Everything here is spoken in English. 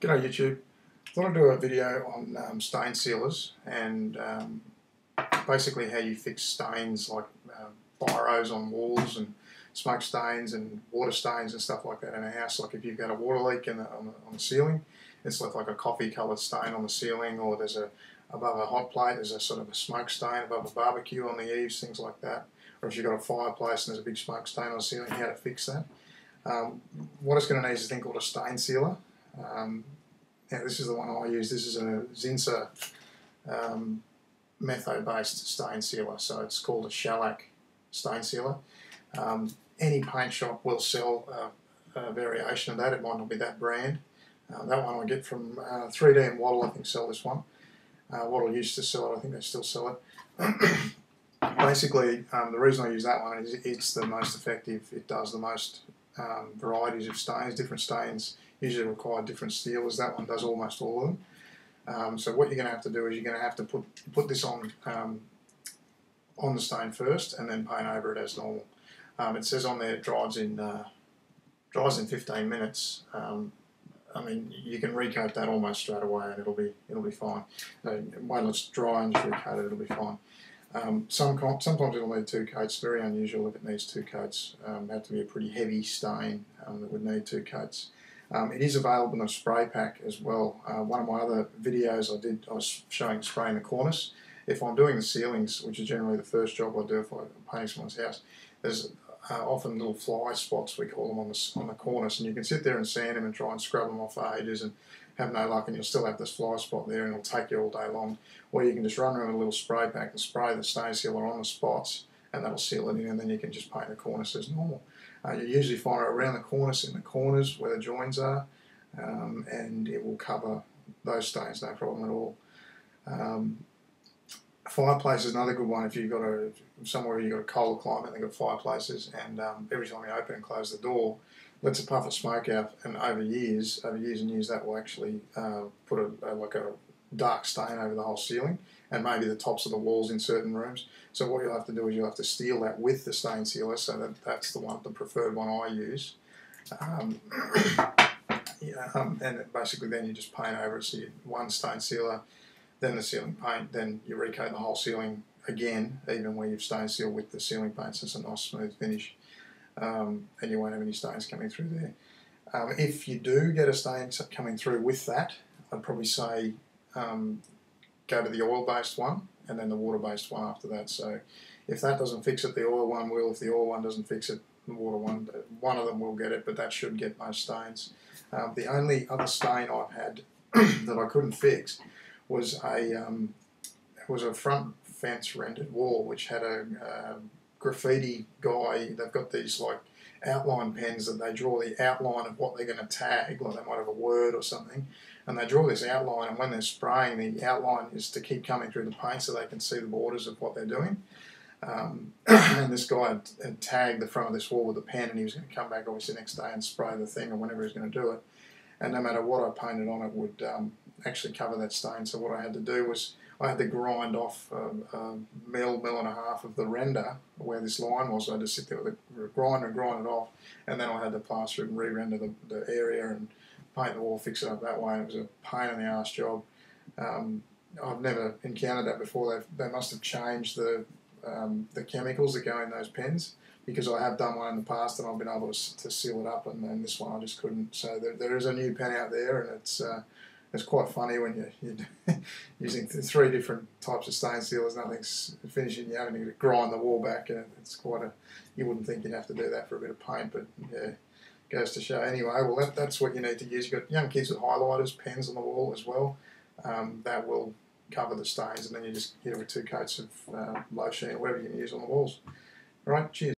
G'day YouTube. Thought I'd do a video on stain sealers and basically how you fix stains like biros on walls and smoke stains and water stains and stuff like that in a house. Like if you've got a water leak on the ceiling, it's left like a coffee coloured stain on the ceiling, or there's above a hot plate there's a sort of a smoke stain above a barbecue on the eaves, things like that. Or if you've got a fireplace and there's a big smoke stain on the ceiling, how to fix that. What it's going to need is a thing called a stain sealer. Now this is the one I use. This is a Zinsser metho based stain sealer, so it's called a shellac stain sealer. Any paint shop will sell a variation of that. It might not be that brand. That one I get from 3D and Wattle, I think, sell this one. Wattle used to sell it, I think they still sell it. Basically, the reason I use that one is it's the most effective. It does the most varieties of stains. Different stains usually require different sealers. That one does almost all of them. So what you're going to have to do is you're going to have to put this on the stain first and then paint over it as normal. It says on there it dries in 15 minutes. I mean, you can recoat that almost straight away and it'll be fine. Wait till it's dry and just recoat it, it'll be fine. Sometimes it'll need 2 coats. Very unusual if it needs 2 coats. It have to be a pretty heavy stain that would need 2 coats. It is available in a spray pack as well. One of my other videos I was showing spraying the cornice. If I'm doing the ceilings, which is generally the first job I do if I'm painting someone's house, there's often little fly spots, we call them, on the cornice, and you can sit there and sand them and try and scrub them off for ages and have no luck, and you'll still have this fly spot there and it'll take you all day long. Or you can just run around with a little spray pack and spray the stain sealer on the spots, and that'll seal it in, and then you can just paint the cornice as normal. You usually find it around the cornice, in the corners where the joins are, and it will cover those stains, no problem at all. Fireplace is another good one. If you've got somewhere you've got a colder climate, they've got fireplaces, and every time you open and close the door, lets a puff of smoke out, and over years and years, that will actually put like a dark stain over the whole ceiling and maybe the tops of the walls in certain rooms. So what you'll have to do is you'll have to seal that with the stain sealer, so that's the preferred one I use. And basically then you just paint over it. So one stain sealer, then the ceiling paint, then you recoat the whole ceiling again, even where you've stain sealed with the ceiling paint, so it's a nice smooth finish. And you won't have any stains coming through there. If you do get a stain coming through with that, I'd probably say go to the oil-based one and then the water-based one after that. So if that doesn't fix it, the oil one will. If the oil one doesn't fix it, the water one of them will get it, but that should get most stains. The only other stain I've had that I couldn't fix was a front fence rendered wall which had a graffiti guy. They've got these like outline pens that they draw the outline of what they're going to tag, like they might have a word or something, and they draw this outline, and when they're spraying, the outline is to keep coming through the paint so they can see the borders of what they're doing. And this guy had tagged the front of this wall with a pen, and he was going to come back obviously the next day and spray the thing or whenever he was going to do it, and no matter what I painted on it would actually cover that stain. So what I had to do was I had to grind off a mil and a half of the render where this line was. So I had to sit there with a grinder and grind it off, and then I had to plaster it and re-render the area and paint the wall, fix it up that way. It was a pain in the arse job. I've never encountered that before. They must have changed the chemicals that go in those pens, because I have done one in the past and I've been able to seal it up, and this one I just couldn't. So there is a new pen out there, and it's quite funny when you're using 3 different types of stain sealers, nothing's finishing, you're having to grind the wall back, and it's quite you wouldn't think you'd have to do that for a bit of paint, but yeah, goes to show. Anyway, well that's what you need to use. You've got young kids with highlighters, pens on the wall as well, that will cover the stains, and then you just hit it with 2 coats of low sheen or whatever you can use on the walls. All right, cheers.